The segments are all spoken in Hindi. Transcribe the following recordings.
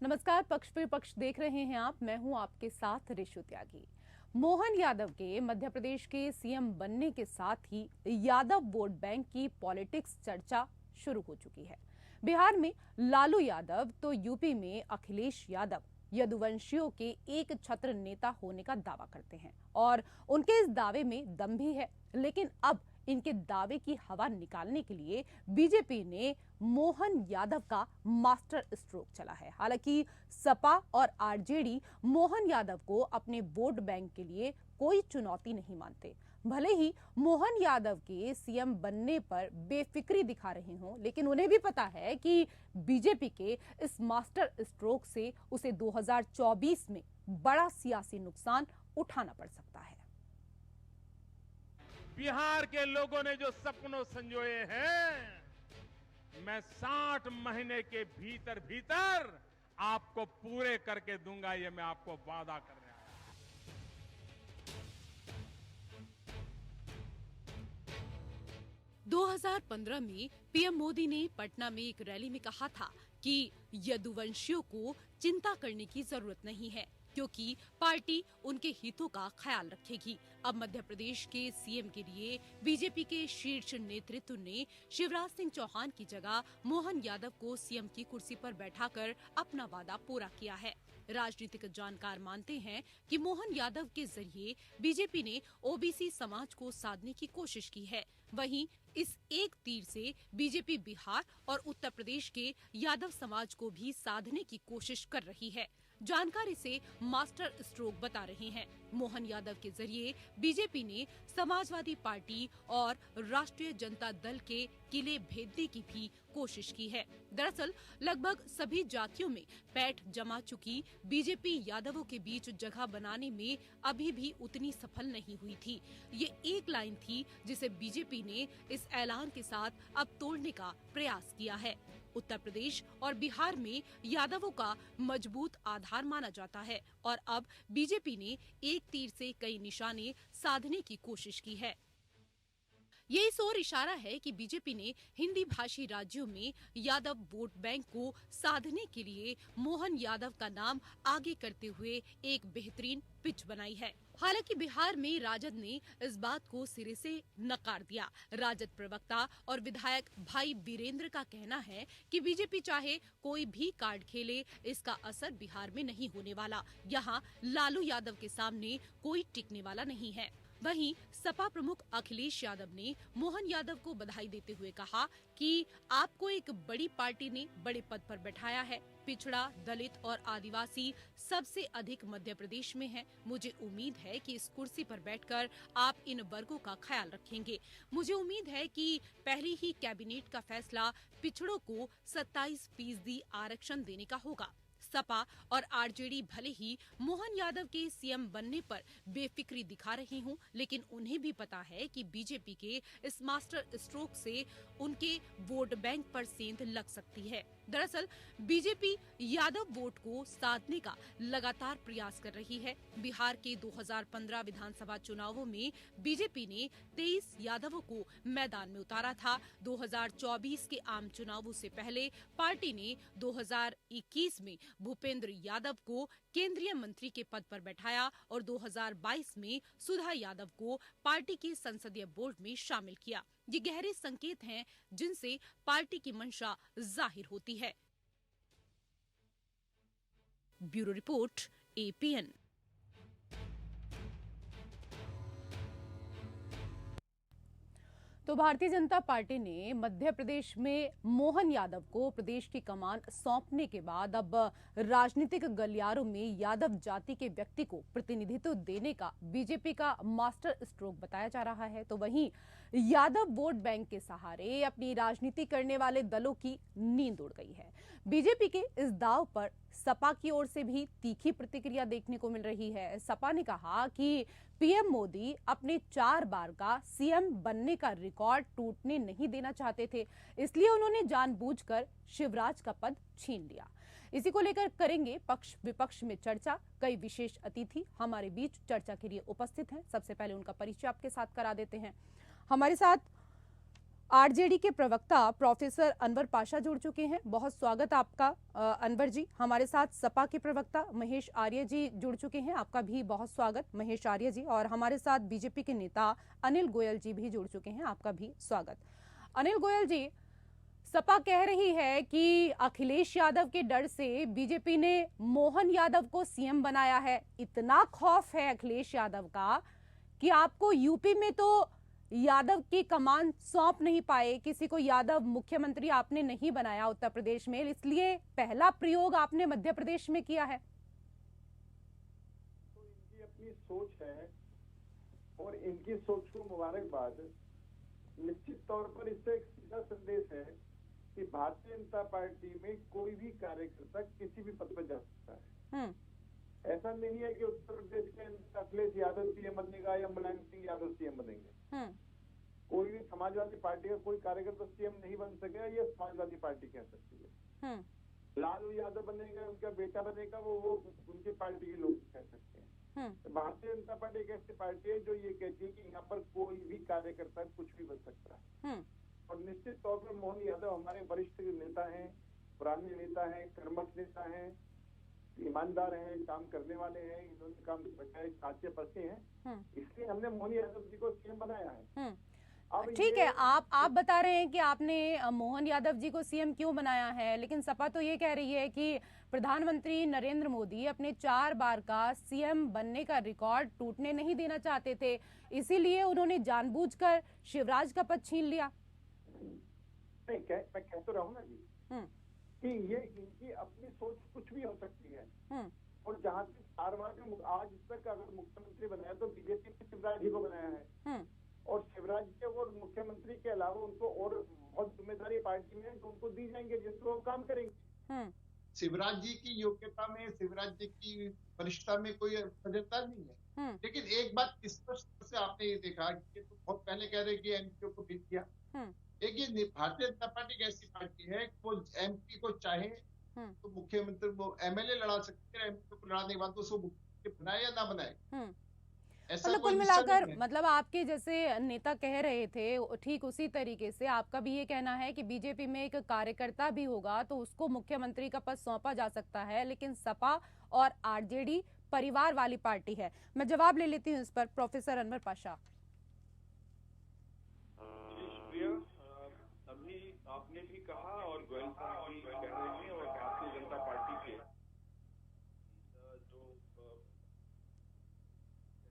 नमस्कार, पक्ष विपक्ष देख रहे हैं आप। मैं हूं आपके साथ ऋषु त्यागी। मोहन यादव के मध्य प्रदेश के सीएम बनने के साथ ही यादव वोट बैंक की पॉलिटिक्स चर्चा शुरू हो चुकी है। बिहार में लालू यादव तो यूपी में अखिलेश यादव यदुवंशियों के एक छत्र नेता होने का दावा करते हैं और उनके इस दावे में दम भी है। लेकिन अब इनके दावे की हवा निकालने के लिए बीजेपी ने मोहन यादव का मास्टर स्ट्रोक चला है। हालांकि सपा और आरजेडी मोहन यादव को अपने वोट बैंक के लिए कोई चुनौती नहीं मानते। भले ही मोहन यादव के सीएम बनने पर बेफिक्री दिखा रहे हों, लेकिन उन्हें भी पता है कि बीजेपी के इस मास्टर स्ट्रोक से उसे 2024 में बड़ा सियासी नुकसान उठाना पड़ सकता है। बिहार के लोगों ने जो सपनों संजोए हैं, मैं 60 महीने के भीतर भीतर आपको पूरे करके दूंगा, ये मैं आपको वादा करने आया। 2015 में पीएम मोदी ने पटना में एक रैली में कहा था कि यदुवंशियों को चिंता करने की जरूरत नहीं है, क्योंकि पार्टी उनके हितों का ख्याल रखेगी। अब मध्य प्रदेश के सीएम के लिए बीजेपी के शीर्ष नेतृत्व ने शिवराज सिंह चौहान की जगह मोहन यादव को सीएम की कुर्सी पर बैठाकर अपना वादा पूरा किया है। राजनीतिक जानकार मानते हैं कि मोहन यादव के जरिए बीजेपी ने ओबीसी समाज को साधने की कोशिश की है। वहीं इस एक तीर से बीजेपी बिहार और उत्तर प्रदेश के यादव समाज को भी साधने की कोशिश कर रही है। जानकार इसे मास्टर स्ट्रोक बता रहे हैं। मोहन यादव के जरिए बीजेपी ने समाजवादी पार्टी और राष्ट्रीय जनता दल के किले भेदने की भी कोशिश की है। दरअसल लगभग सभी जातियों में पैठ जमा चुकी बीजेपी यादवों के बीच जगह बनाने में अभी भी उतनी सफल नहीं हुई थी। ये एक लाइन थी जिसे बीजेपी ने इस ऐलान के साथ अब तोड़ने का प्रयास किया है। उत्तर प्रदेश और बिहार में यादवों का मजबूत आधार माना जाता है और अब बीजेपी ने एक तीर से कई निशाने साधने की कोशिश की है। ये इस ओर इशारा है कि बीजेपी ने हिंदी भाषी राज्यों में यादव वोट बैंक को साधने के लिए मोहन यादव का नाम आगे करते हुए एक बेहतरीन पिच बनाई है। हालांकि बिहार में राजद ने इस बात को सिरे से नकार दिया। राजद प्रवक्ता और विधायक भाई वीरेंद्र का कहना है कि बीजेपी चाहे कोई भी कार्ड खेले, इसका असर बिहार में नहीं होने वाला। यहाँ लालू यादव के सामने कोई टिकने वाला नहीं है। वहीं सपा प्रमुख अखिलेश यादव ने मोहन यादव को बधाई देते हुए कहा कि आपको एक बड़ी पार्टी ने बड़े पद पर बैठाया है। पिछड़ा, दलित और आदिवासी सबसे अधिक मध्य प्रदेश में है। मुझे उम्मीद है कि इस कुर्सी पर बैठकर आप इन वर्गों का ख्याल रखेंगे। मुझे उम्मीद है कि पहली ही कैबिनेट का फैसला पिछड़ों को 27% आरक्षण देने का होगा। सपा और आरजेडी भले ही मोहन यादव के सीएम बनने पर बेफिक्री दिखा रही हों, लेकिन उन्हें भी पता है कि बीजेपी के इस मास्टर स्ट्रोक से उनके वोट बैंक पर सेंध लग सकती है। दरअसल बीजेपी यादव वोट को साधने का लगातार प्रयास कर रही है। बिहार के 2015 विधानसभा चुनावों में बीजेपी ने 23 यादवों को मैदान में उतारा था। 2024 के आम चुनावों से पहले पार्टी ने 2021 में भूपेंद्र यादव को केंद्रीय मंत्री के पद पर बैठाया और 2022 में सुधा यादव को पार्टी के संसदीय बोर्ड में शामिल किया। ये गहरे संकेत हैं जिनसे पार्टी की मंशा जाहिर होती है। Bureau report, APN. तो भारतीय जनता पार्टी ने मध्य प्रदेश में मोहन यादव को प्रदेश की कमान सौंपने के बाद अब राजनीतिक गलियारों में यादव जाति के व्यक्ति को प्रतिनिधित्व देने का बीजेपी का मास्टर स्ट्रोक बताया जा रहा है। तो वहीं यादव वोट बैंक के सहारे अपनी राजनीति करने वाले दलों की नींद उड़ गई है। बीजेपी के इस दाव पर सपा की ओर से भी तीखी प्रतिक्रिया देखने को मिल रही है। सपा ने कहा कि पीएम मोदी अपने 4 बार का सीएम बनने का रिकॉर्ड टूटने नहीं देना चाहते थे, इसलिए उन्होंने जानबूझकर शिवराज का पद छीन लिया। इसी को लेकर करेंगे पक्ष विपक्ष में चर्चा। कई विशेष अतिथि हमारे बीच चर्चा के लिए उपस्थित हैं। सबसे पहले उनका परिचय आपके साथ करा देते हैं। हमारे साथ आरजेडी के प्रवक्ता प्रोफेसर अनवर पाशा जुड़ चुके हैं। बहुत स्वागत आपका अनवर जी। हमारे साथ सपा के प्रवक्ता महेश आर्य जी जुड़ चुके हैं, आपका भी बहुत स्वागत महेश आर्य जी। और हमारे साथ बीजेपी के नेता अनिल गोयल जी भी जुड़ चुके हैं, आपका भी स्वागत। अनिल गोयल जी, सपा कह रही है कि अखिलेश यादव के डर से बीजेपी ने मोहन यादव को सीएम बनाया है। इतना खौफ है अखिलेश यादव का कि आपको यूपी में तो यादव की कमान सौंप नहीं पाए, किसी को यादव मुख्यमंत्री आपने नहीं बनाया उत्तर प्रदेश में, इसलिए पहला प्रयोग आपने मध्य प्रदेश में किया है। तो इनकी अपनी सोच है और इनकी सोच को मुबारकबाद। निश्चित तौर पर इससे एक सीधा संदेश है कि भारतीय जनता पार्टी में कोई भी कार्यकर्ता किसी भी पद पर जा सकता है। ऐसा नहीं है कि उत्तर प्रदेश के अंदर अखिलेश यादव सीएम बनेगा या मुलायम सिंह यादव सीएम बनेंगे। कोई भी समाजवादी पार्टी का कोई कार्यकर्ता सीएम नहीं बन सकेगा, ये समाजवादी पार्टी कह सकती है। लालू यादव बनेगा, उनका बेटा बनेगा, वो उनकी पार्टी के लोग कह सकते हैं। तो भारतीय जनता पार्टी एक ऐसी पार्टी है जो ये कहती है कि यहाँ पर कोई भी कार्यकर्ता कुछ भी बन सकता है। और निश्चित तौर पर मोहन यादव हमारे वरिष्ठ नेता हैं, पुराने नेता हैं, कर्मठ नेता हैं, ईमानदार हैं, काम करने वाले हैं, इन्होंने काम साचे पसे हैं, इसलिए हमने मोहन यादव जी को सीएम बनाया है। ठीक है, आप बता रहे हैं कि आपने मोहन यादव जी को सीएम क्यों बनाया है, लेकिन सपा तो ये कह रही है कि प्रधानमंत्री नरेंद्र मोदी अपने 4 बार का सीएम बनने का रिकॉर्ड टूटने नहीं देना चाहते थे, इसीलिए उन्होंने जानबूझकर शिवराज का पद छीन लिया। मैं कह तो रहा हूँ ना जी कि ये इनकी अपनी सोच कुछ भी हो सकती है। और जहाँ तक 4 बार का आज तक अगर मुख्यमंत्री बनाया तो बीजेपी ने शिवराज जी को बनाया है। और शिवराज जी और मुख्यमंत्री के अलावा उनको और बहुत जिम्मेदारी पार्टी में उनको दी जाएंगे जिसको वो काम करेंगे। शिवराज जी की योग्यता में, शिवराज जी की वरिष्ठता में कोई सजगता नहीं है। लेकिन एक बात स्पष्ट से आपने ये देखा कि तो बहुत पहले कह रहे कि एमपी को भेज दिया। देखिए, भारतीय जनता पार्टी एक ऐसी पार्टी है कि वो एमपी को चाहे तो मुख्यमंत्री वो एमएलए लड़ा सकते हैं, एमपी को लड़ाने के बाद तो उसको मुख्यमंत्री बनाए या ना बनाए, ऐसा मतलब कुल मिलाकर मतलब आपके जैसे नेता कह रहे थे ठीक उसी तरीके से आपका भी ये कहना है कि बीजेपी में एक कार्यकर्ता भी होगा तो उसको मुख्यमंत्री का पद सौंपा जा सकता है, लेकिन सपा और आरजेडी परिवार वाली पार्टी है। मैं जवाब ले लेती हूँ इस पर, प्रोफेसर अनवर पाशा। अभी आपने भी कहा और गोयल साहब भी कह रहे हैं और भारतीय जनता पार्टी के जो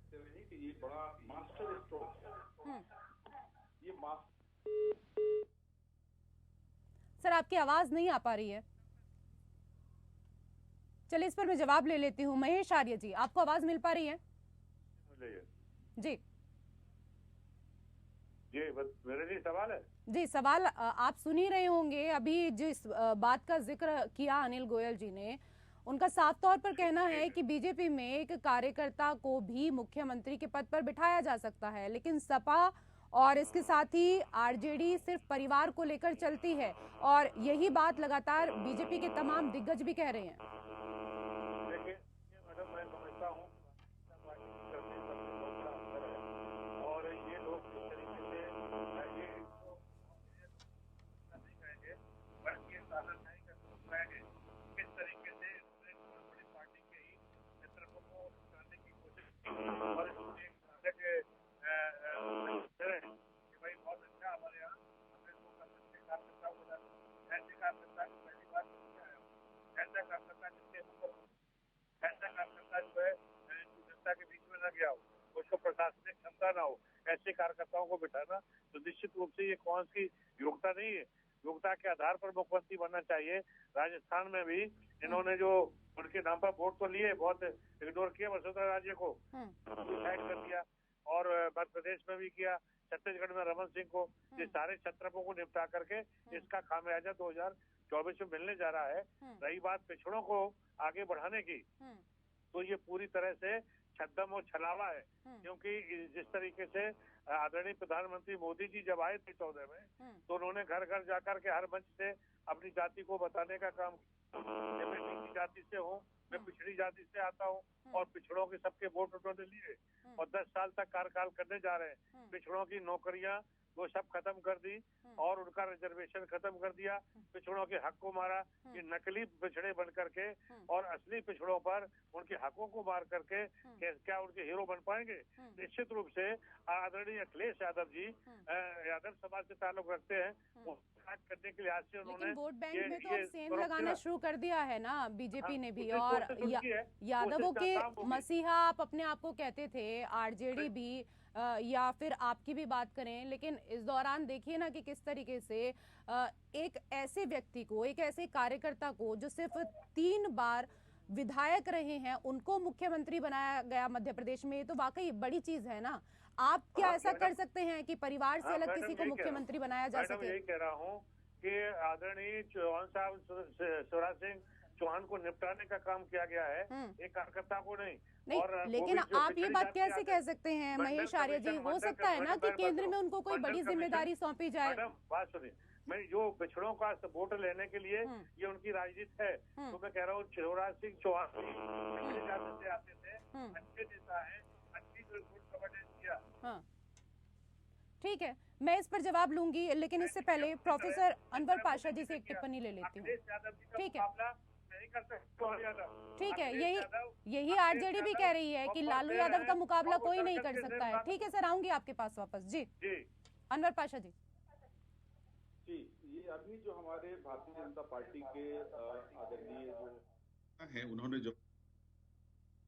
कहते रहे कि ये बड़ा मास्टर स्ट्रोक है। ये सर आपकी आवाज नहीं आ पा रही है। चलिए इस पर मैं जवाब ले लेती हूँ। महेश आर्य जी, आपको आवाज मिल पा रही है? जी जी, बस मेरे लिए सवाल है। जी, सवाल आप सुन ही रहे होंगे। अभी जिस बात का जिक्र किया अनिल गोयल जी ने, उनका साफ तौर पर कहना है कि बीजेपी में एक कार्यकर्ता को भी मुख्यमंत्री के पद पर बिठाया जा सकता है, लेकिन सपा और इसके साथ ही आरजेडी सिर्फ परिवार को लेकर चलती है, और यही बात लगातार बीजेपी के तमाम दिग्गज भी कह रहे हैं। देखिए मैडम, मैं समझता हूँ और ये लोग किस तरीके से ये तानाशाही का किस तरीके से बड़ी पार्टी के ही नेतृत्व को करने की कोशिश और कि भाई बहुत अच्छा हमारे यहाँ हमने इसको कर सकते कार्यकर्ता हो जाते ऐसे कार्यकर्ता की पहली बार ऐसा कार्यकर्ता जिसके ऐसा कार्यकर्ता जो है जनता के बीच में न गया हो, उसको प्रशासनिक क्षमता ना हो, ऐसे कार्यकर्ताओं को बिठाना तो निश्चित रूप से ये कौन सी योग्यता नहीं है। योग्यता के आधार पर मुख्यमंत्री बनना चाहिए। राजस्थान में भी इन्होंने जो उनके नाम पर वोट तो लिए, बहुत इग्नोर किया वसुंधरा राजे को, डिसाइड कर दिया, और मध्य प्रदेश में भी किया, छत्तीसगढ़ में रमन सिंह को। ये सारे छत्रपों को निपटा करके इसका खामियाजा 2024 में मिलने जा रहा है। रही बात पिछड़ों को आगे बढ़ाने की, तो ये पूरी तरह से छद्म और छलावा है, क्योंकि जिस तरीके से आदरणीय प्रधानमंत्री मोदी जी जब आए थे 14 में, तो उन्होंने घर घर जाकर के हर मंच से अपनी जाति को बताने का काम किया। मैं पिछड़ी जाति से हूँ, मैं पिछड़ी जाति से आता हूँ, और पिछड़ों के सबके वोट उन्होंने लिए और 10 साल तक कार्यकाल करने जा रहे हैं। पिछड़ों की नौकरियां वो सब खत्म कर दी और उनका रिजर्वेशन खत्म कर दिया, पिछड़ों के हक को मारा। ये नकली पिछड़े बन करके और असली पिछड़ों पर उनके हकों को मार करके क्या उनके हीरो बन पाएंगे? निश्चित रूप से आदरणीय अखिलेश यादव जी यादव समाज से ताल्लुक रखते हैं, करने के लिहाज से उन्होंने वोट बैंक में तो अब सेंध लगाना शुरू कर दिया है ना बीजेपी ने भी, और यादवों के मसीहा आप अपने आप को कहते थे, आरजेडी भी या फिर आपकी भी बात करें, लेकिन इस दौरान देखिए ना कि किस तरीके से एक ऐसे व्यक्ति को, एक ऐसे कार्यकर्ता को जो सिर्फ 3 बार विधायक रहे हैं, उनको मुख्यमंत्री बनाया गया मध्य प्रदेश में। तो वाकई बड़ी चीज है ना। आप क्या ऐसा कर सकते हैं कि परिवार से अलग किसी को मुख्यमंत्री बनाया जा सके? यही कह रहा हूँ कि आदरणीय चौहान साहब, शिवराज सिंह चौहान को निपटाने का काम किया गया है, एक कार्यकर्ता को नहीं। और लेकिन आप ये बात कैसे कह सकते हैं महेश आर्य जी? हो सकता है ना कि केंद्र में उनको कोई बड़ी जिम्मेदारी सौंपी जाए। बात सुनिए, मैं जो पिछड़ों का वोट लेने के लिए ये उनकी राजनीति है, तो मैं कह रहा हूँ शिवराज सिंह चौहान से आते थे, अच्छे नेता है, अच्छी गवर्नेंस किया। ठीक है, मैं इस पर जवाब लूंगी, लेकिन इससे पहले प्रोफेसर अनवर पाशा जी से एक टिप्पणी ले लेती हूँ। ठीक है, ठीक है, यही आरजेडी भी कह रही है कि लालू यादव का मुकाबला कोई नहीं कर सकता है। ठीक है सर, आऊंगी आपके पास वापस। जी अनवर पाशा जी। जी, ये अभी जो हमारे भारतीय जनता पार्टी के आदरणीय जो है, उन्होंने जो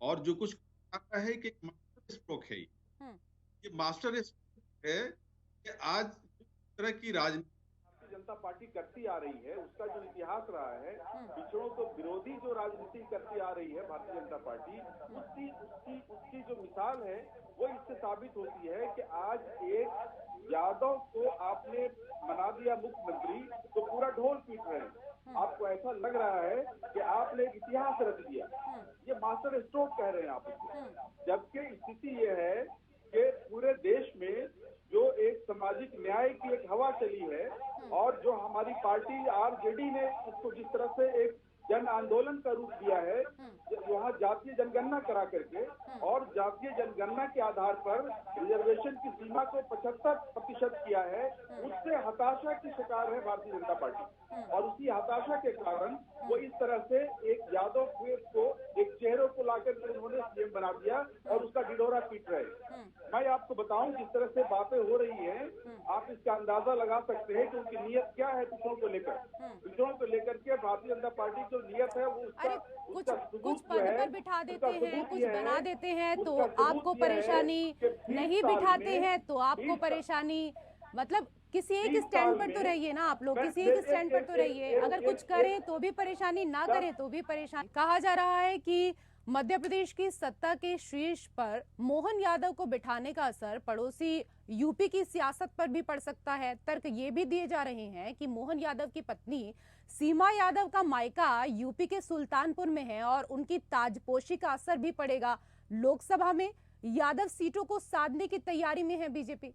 और जो कुछ आता है कि मास्टर स्ट्रोक है, ये मास्टर स्ट्रोक है कि आज जिस तरह की राजनीति जनता पार्टी करती आ रही है, उसका जो इतिहास रहा है, पिछड़ों को विरोधी जो राजनीति करती आ रही है भारतीय जनता पार्टी, उसकी जो मिसाल है वो इससे साबित होती है कि आज एक यादव को आपने बना दिया मुख्यमंत्री तो पूरा ढोल पीट रहे हैं। आपको ऐसा लग रहा है कि आपने एक इतिहास रच दिया। ये मास्टर स्ट्रोक कह रहे हैं आप इसको। जबकि स्थिति ये है कि पूरे देश में जो एक सामाजिक न्याय की एक हवा चली है और जो हमारी पार्टी आरजेडी ने उसको जिस तरह से एक जन आंदोलन का रूप दिया है, वहाँ जातीय जनगणना करा करके और जातीय जनगणना के आधार पर रिजर्वेशन की सीमा को 75% किया है, उससे हताशा की शिकार है भारतीय जनता पार्टी। और उसी हताशा के कारण वो इस तरह से एक यादव को एक चेहरे को लाकर के उन्होंने सीएम बना दिया और उसका ढिढोरा पीट रहे। मैं आपको बताऊं जिस तरह से बातें हो रही हैं, आप इसका अंदाजा लगा सकते हैं कि उनकी नीयत क्या है पिछड़ों को लेकर। पिछड़ों को लेकर के भारतीय जनता पार्टी जो नीयत है वो कुछ पद पर बिठा देते हैं, कुछ बना देते हैं तो आपको परेशानी, नहीं बिठाते हैं तो आपको परेशानी। मतलब किसी एक स्टैंड पर तो रहिए ना आप लोग, किसी एक स्टैंड पर तो रहिए। अगर कुछ करें तो भी परेशानी, ना करें तो भी परेशानी। कहा जा रहा है कि मध्य प्रदेश की सत्ता के शीर्ष पर मोहन यादव को बिठाने का असर पड़ोसी यूपी की सियासत पर भी पड़ सकता है। तर्क ये भी दिए जा रहे हैं कि मोहन यादव की पत्नी सीमा यादव का मायका यूपी के सुल्तानपुर में है और उनकी ताजपोशी का असर भी पड़ेगा। लोकसभा में यादव सीटों को साधने की तैयारी में है बीजेपी।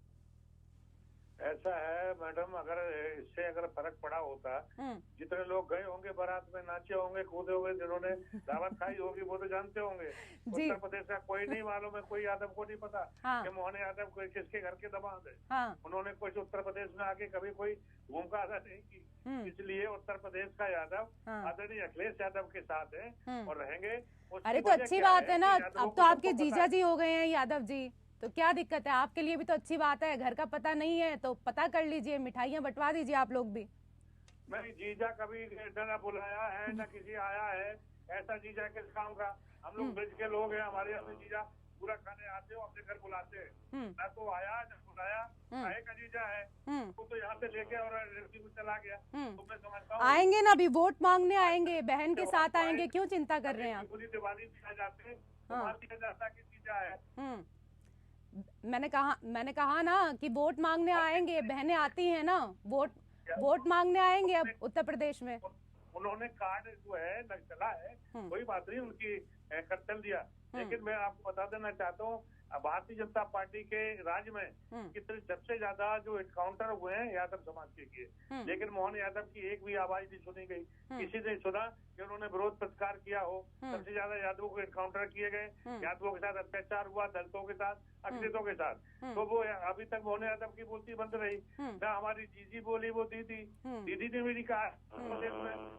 ऐसा है मैडम, अगर फर्क पड़ा होता, जितने लोग गए होंगे बारात में, नाचे होंगे, कूदे होंगे, जिन्होंने दावत खाई होगी वो तो जानते होंगे। उत्तर प्रदेश का कोई नहीं मालूम है, कोई यादव को नहीं पता कि मोहन यादव कोई किसके घर के दामाद है। उन्होंने कुछ उत्तर प्रदेश में आके कभी कोई भूमिका अदा नहीं की, इसलिए उत्तर प्रदेश का यादव आदरणीय अखिलेश यादव के साथ है और रहेंगे। अरे तो अच्छी बात है ना, अब तो आपके जीजा जी हो गए हैं यादव जी, तो क्या दिक्कत है? आपके लिए भी तो अच्छी बात है। घर का पता नहीं है तो पता कर लीजिए, मिठाइयाँ बंटवा दीजिए आप लोग भी। नहीं, जीजा कभी न बुलाया है न किसी आया है, ऐसा जीजा किस काम का? हम लोग ब्रिज के लोग हैं, हमारे यहाँ जीजा पूरा खाने आते हो, अपने घर बुलाते हैं। न तो आया न बुलाया, काहे का जीजा है? तो यहाँ से लेके और चला गया। तो मैं समझता हूँ आएंगे ना, अभी वोट मांगने आएंगे, बहन के साथ आएंगे, क्यों चिंता कर रहे हैं आप? पूरी दिवाली दिया जाते हैं, जाता कि जीजा है। मैंने कहा ना कि वोट मांगने आएंगे, बहनें आती हैं ना, वोट मांगने आएंगे अब उत्तर प्रदेश में। उन्होंने कार्ड जो है चला है, कोई बात नहीं, उनकी कर चल दिया। लेकिन मैं आपको बता देना चाहता हूँ, भारतीय जनता पार्टी के राज्य में कितने सबसे ज्यादा जो एनकाउंटर हुए हैं यादव समाज के किए, लेकिन मोहन यादव की एक भी आवाज नहीं सुनी गई। किसी ने सुना कि उन्होंने विरोध प्रतिकार किया हो? सबसे ज्यादा यादवों को एनकाउंटर किए गए, यादवों के साथ अत्याचार हुआ, दलितों के साथ, अखिलेशों के साथ, तो वो अभी तक मोहन यादव की बोलती बंद रही ना। हमारी जीजी बोली वो दीदी ने भी नहीं कहा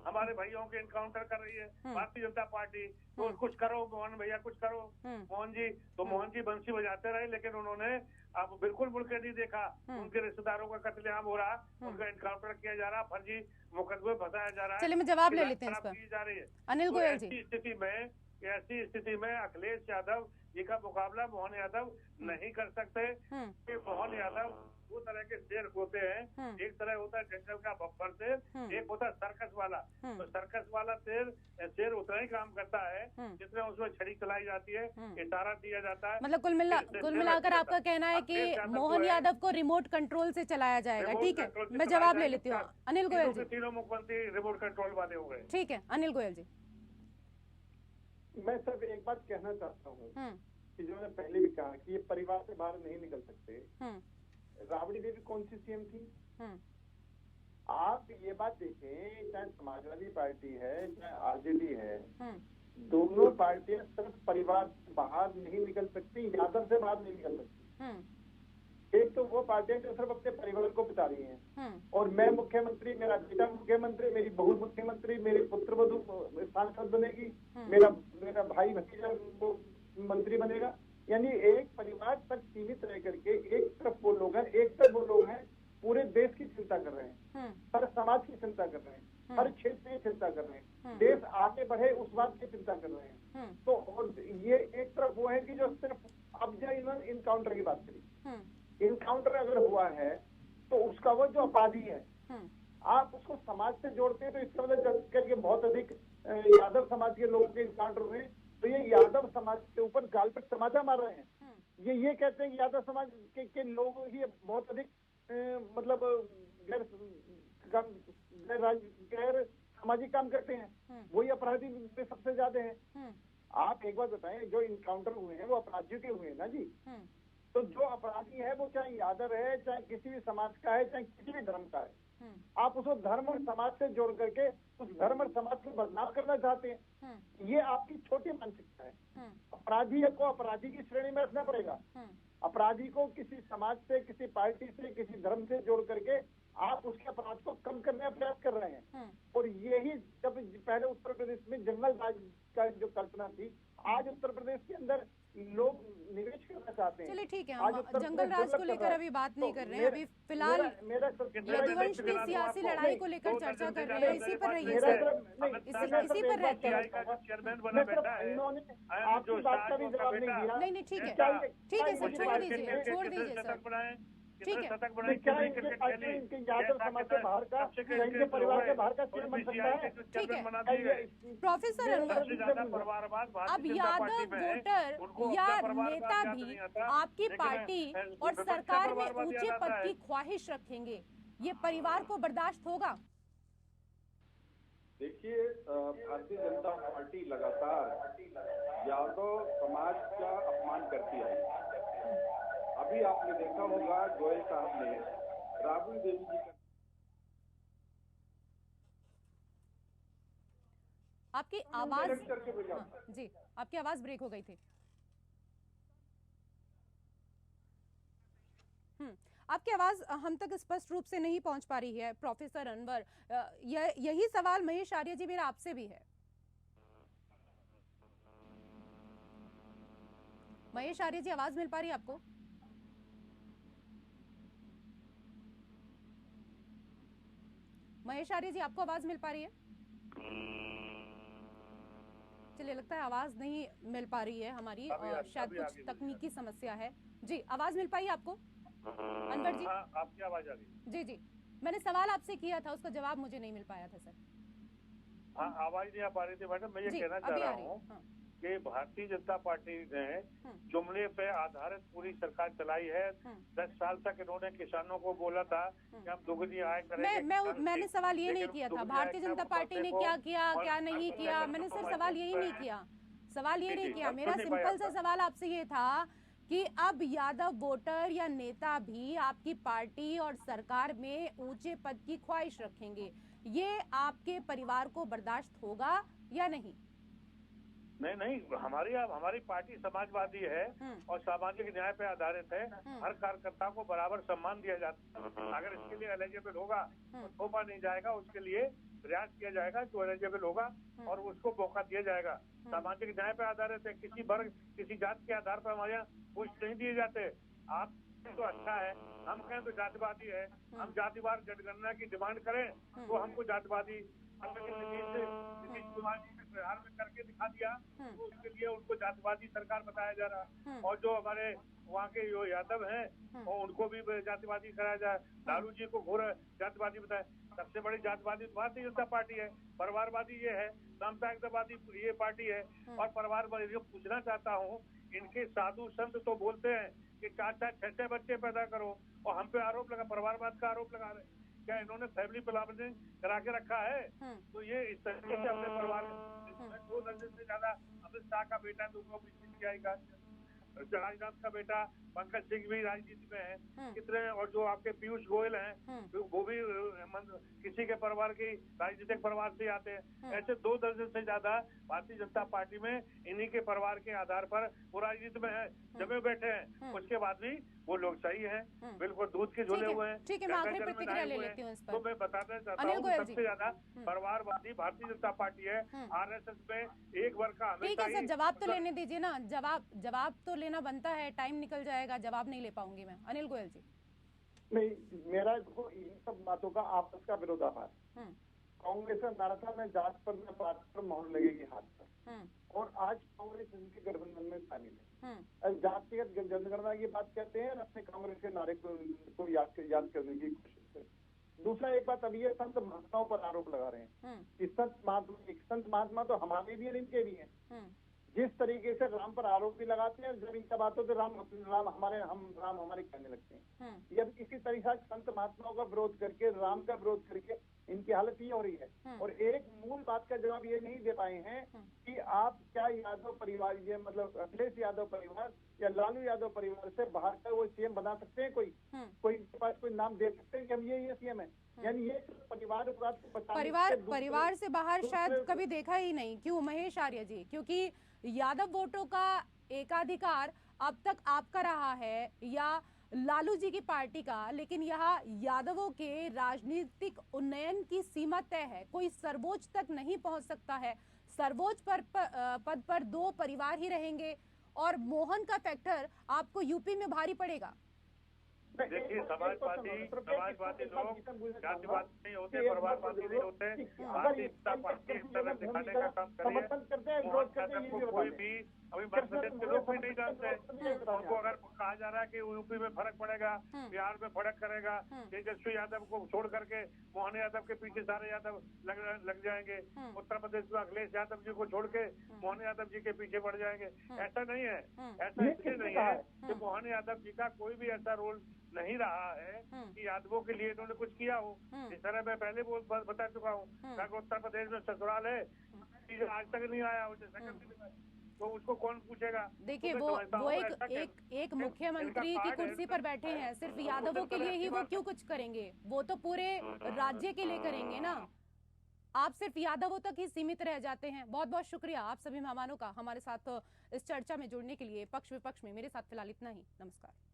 हमारे भाइयों के एनकाउंटर कर रही है भारतीय जनता पार्टी, तो कुछ करो मोहन भैया, कुछ करो मोहन जी। तो मोहन जी बंसी बजाते रहे, लेकिन उन्होंने अब बिल्कुल मुड़ के नहीं देखा। उनके रिश्तेदारों का कत्लेआम हो रहा, उनका एनकाउंटर किया जा रहा, फर्जी मुकदमे फंसाया जा रहा है। चलिए मैं जवाब ले लेते हैं इस पर। जा रही है अनिल गोयल जी। ऐसी स्थिति में अखिलेश यादव जी का मुकाबला मोहन यादव नहीं कर सकते। मोहन यादव दो तरह के शेर होते हैं, एक तरह होता है जंगल का बब्बर शेर, एक होता है सर्कस वाला। तो सर्कस वाला शेर उतना ही काम करता है जितना उसमें छड़ी चलाई जाती है, इशारा दिया जाता है। मतलब कुल मिलाकर आपका कहना है कि मोहन यादव को रिमोट कंट्रोल से चलाया जाएगा। ठीक है, मैं जवाब ले लेती हूँ। अनिल गोयल जी। तीनों मुख्यमंत्री रिमोट कंट्रोल वाले हो गए। ठीक है, अनिल गोयल जी। मैं सिर्फ एक बात कहना चाहता हूँ कि जो मैंने पहले भी कहा कि ये परिवार से बाहर नहीं निकल सकते। राबड़ी देवी कौन सी सीएम थी? आप ये बात देखें, चाहे समाजवादी पार्टी है चाहे आरजेडी है, दोनों पार्टियां सिर्फ परिवार से बाहर नहीं निकल सकती, यादव से बाहर नहीं निकल सकती। एक तो वो पार्टियां जो सिर्फ अपने परिवार को बचा रही हैं, और मैं मुख्यमंत्री, मेरा बेटा मुख्यमंत्री, मेरी बहू मुख्यमंत्री, मेरे पुत्र वधू सांसद बनेगी, मेरा भाई भतीजा वो मंत्री बनेगा। यानी एक परिवार तक सीमित रह करके एक तरफ वो लोग हैं, एक तरफ वो लोग हैं पूरे देश की चिंता कर रहे हैं, हर समाज की चिंता कर रहे हैं, हर क्षेत्र की चिंता कर रहे हैं, देश आगे बढ़े उस बात की चिंता कर रहे हैं। तो और ये एक तरफ वो है कि जो सिर्फ अब जो इन्होंने इनकाउंटर की बात करी, इनकाउंटर अगर हुआ है तो उसका वो जो अपराधी है आप उसको समाज से जोड़ते हैं, तो इसका मतलब करके बहुत अधिक यादव समाज के लोगों के इनकाउंटर हुए, तो ये यादव समाज के ऊपर गाल पर तमाचा मार रहे हैं। ये कहते हैं कि यादव समाज के लोग ही बहुत अधिक मतलब गैर सामाजिक काम करते हैं, वही अपराधी में सबसे ज्यादा हैं। आप एक बात बताएं, जो इनकाउंटर हुए हैं वो अपराधियों के हुए हैं ना जी। तो जो अपराधी है वो चाहे यादव है, चाहे किसी भी समाज का है, चाहे किसी भी धर्म का है, आप उसको धर्म और समाज से जोड़ करके उस धर्म और समाज को बदनाम करना चाहते हैं। ये आपकी छोटी मानसिकता है। अपराधी को अपराधी की श्रेणी में रखना पड़ेगा। अपराधी को किसी समाज से, किसी पार्टी से, किसी धर्म से जोड़ करके आप उसके अपराध को कम करने का प्रयास कर रहे हैं। और यही जब पहले उत्तर प्रदेश में जंगल राज का जो कल्पना थी, आज उत्तर प्रदेश के अंदर लोग निवेश करना चाहते हैं। चलिए ठीक है, हम जंगल राज को लेकर अभी बात नहीं कर रहे हैं। अभी फिलहाल यदुवंश की सियासी लड़ाई को लेकर चर्चा कर रहे हैं। इसी पर रहिए सर, इसी पर रहते हैं। आपकी बात का भी जवाब नहीं दिया। नहीं ठीक है सर, छोड़ दीजिए सर। ठीक है, इनके यादव समाज के बाहर का, इनके परिवार के बाहर का सीएम बन सकता है। ठीक है प्रोफेसर अनवर, अब यादव वोटर या नेता भी आपकी पार्टी और सरकार में ऊंचे पद की ख्वाहिश रखेंगे, ये परिवार को बर्दाश्त होगा? देखिए, भारतीय जनता पार्टी लगातार यादव समाज का अपमान करती है। अभी आपने देखा होगा गोयल साहब ने राबड़ी देवी जी का, आपकी आवाज जी, आपकी आवाज ब्रेक हो गई थी। आपकी आवाज हम तक स्पष्ट रूप से नहीं पहुंच पा रही है प्रोफेसर अनवर। यही सवाल महेश आर्य जी मेरा आपसे भी है। महेश आर्य जी, आवाज मिल पा रही है आपको? महेश आर्य जी, आपको आवाज मिल पा रही है? चलिए, लगता है आवाज नहीं मिल पा रही है हमारी, शायद कुछ तकनीकी समस्या है। जी, आवाज मिल पाई आपको अनवर जी? आपकी आवाज आ रही? जी, मैंने सवाल आपसे किया था, उसका जवाब मुझे नहीं मिल पाया था सर। हाँ, आवाज नहीं आ पा रही थी मैडम। मैं ये कहना चाह रहा हूँ कि भारतीय जनता पार्टी ने जुमले पे आधारित पूरी सरकार चलाई है। 10 साल तक इन्होंने किसानों को बोला था कि हम दुगनी आय करेंगे। मैंने सवाल ये नहीं किया था भारतीय जनता पार्टी ने क्या किया क्या नहीं किया, मैंने सर सवाल यही नहीं किया। मेरा सिंपल सा सवाल आपसे ये था कि अब यादव वोटर या नेता भी आपकी पार्टी और सरकार में ऊंचे पद की ख्वाहिश रखेंगे, ये आपके परिवार को बर्दाश्त होगा या नहीं? नहीं, हमारी पार्टी समाजवादी है और सामाजिक न्याय पे आधारित है। हर कार्यकर्ता को बराबर सम्मान दिया जाता है। अगर इसके लिए एलिजिबल होगा तो थोपा नहीं जाएगा, उसके लिए प्रयास किया जाएगा। जो एलिजिबल होगा और उसको मौका दिया जाएगा। सामाजिक न्याय पे आधारित है। किसी वर्ग, किसी जात के आधार पर हमारे यहाँ पोस्ट नहीं दिए जाते। आप तो अच्छा है, हम कहें तो जातिवादी है। हम जातिवार जनगणना की डिमांड करें तो हमको जातिवादी नीतीश कुमार जी ने बिहार में करके दिखा दिया, तो उसके लिए उनको जातिवादी सरकार बताया जा रहा। और जो हमारे वहाँ के जो यादव हैं और उनको भी जातिवादी कराया जाए। लालू जी को घोर जातिवादी बताया। सबसे बड़ी जातिवादी भारतीय जनता पार्टी है। परिवारवादी ये है, साम्प्रदायिकवादी ये पार्टी है। और परिवारवादी जो पूछना चाहता हूँ, इनके साधु संत तो बोलते हैं कि 4-6 बच्चे पैदा करो और हम पे आरोप लगा, परिवारवाद का आरोप लगा रहे। क्या इन्होंने फैमिली प्लानिंग करा के रखा है? तो ये इस तरीके से अपने परिवार में 2 दर्जन से ज्यादा अमित शाह का बेटा दोनों जाएगा, राजनाथ का बेटा पंकज सिंह भी राजनीति में है कितने, और जो आपके पीयूष गोयल हैं वो भी किसी के परिवार की राजनीतिक परिवार से आते हैं। ऐसे 2 दर्जन से ज्यादा भारतीय जनता पार्टी में इन्हीं के परिवार के आधार पर वो राजनीति में है, जमे बैठे हैं। उसके बाद भी वो लोग सही हैं, बिल्कुल दूध के झोले हुए हैं। ठीक है, मैं आखिरी प्रतिक्रिया ले लेती हूँ इस पर। तो मैं बताना चाहता हूँ सबसे ज्यादा परिवारवादी भारतीय जनता पार्टी है। RSS में एक वर्ग का हमेशा। ठीक है सर, जवाब तो लेने दीजिए ना, जवाब तो लेना बनता है। टाइम निकल जाएगा, जवाब नहीं ले पाऊंगी मैं। अनिल गोयल जी। नहीं, मेरा इन सब बातों का आपस का विरोधाभास। कांग्रेस का नारा था, मैं जात पर न पात पर मोहर लगेगी हाथ पर, और आज कांग्रेस इनके गठबंधन में शामिल है। जातिगत जनगणना की बात कहते हैं, अपने कांग्रेस के नारे को याद करने की कोशिश करें। दूसरा एक बात, अभी ये संत महात्माओं पर आरोप लगा रहे हैं कि संत महात्मा तो हमारे भी और इनके भी हैं। जिस तरीके से राम पर आरोप भी लगाते हैं, जब इनका बात हो तो राम हमारे कहने लगते हैं। ये इसी तरीके से संत महात्माओं का विरोध करके, राम का विरोध करके इनकी हालत ये हो रही है। और एक मूल बात का जवाब ये नहीं दे पाए हैं कि आप क्या यादव परिवार, ये मतलब अखिलेश यादव परिवार या लालू यादव परिवार से बाहर का वो सीएम बना सकते हैं? कोई के पास कोई नाम दे सकते हैं कि हम ये सीएम है? यानी ये परिवार परिवार से बाहर शायद कभी देखा ही नहीं। क्यों महेश आर्य जी? क्योंकि यादव वोटों का एकाधिकार अब तक आपका रहा है या लालू जी की पार्टी का, लेकिन यहाँ यादवों के राजनीतिक उन्नयन की सीमा तय है। कोई सर्वोच्च तक नहीं पहुंच सकता है। सर्वोच्च पद पर 2 परिवार ही रहेंगे और मोहन का फैक्टर आपको यूपी में भारी पड़ेगा। देखिए, समाजवादी लोग जातिवादी नहीं होते, परिवारवादी नहीं होते। भारतीय जनता पार्टी इस तरह दिखाने का काम करिए। कोई भी अभी मध्य प्रदेश के लोग भी नहीं जानते। उनको अगर कहा जा रहा है कि यूपी में फर्क पड़ेगा, बिहार में फर्क करेगा, तेजस्वी यादव को छोड़ करके मोहन यादव के पीछे सारे यादव लग जाएंगे, उत्तर प्रदेश में अखिलेश यादव जी को छोड़ के मोहन यादव जी के पीछे बढ़ जाएंगे, ऐसा नहीं है। ऐसा इसलिए नहीं है कि मोहन यादव जी का कोई भी ऐसा रोल नहीं रहा है कि यादवों के लिए इन्होंने कुछ किया हो। इस तरह मैं पहले बता चुका हूँ, उत्तर प्रदेश में ससुराल है, आज तक नहीं आया, तो उसको कौन पूछेगा? देखिए, वो एक मुख्यमंत्री की कुर्सी पर बैठे हैं, सिर्फ यादवों के लिए ही वो क्यों कुछ करेंगे? वो तो पूरे राज्य के लिए करेंगे ना। आप सिर्फ यादवों तक ही सीमित रह जाते हैं। बहुत बहुत शुक्रिया आप सभी मेहमानों का हमारे साथ इस चर्चा में जुड़ने के लिए। पक्ष विपक्ष में मेरे साथ फिलहाल इतना ही। नमस्कार।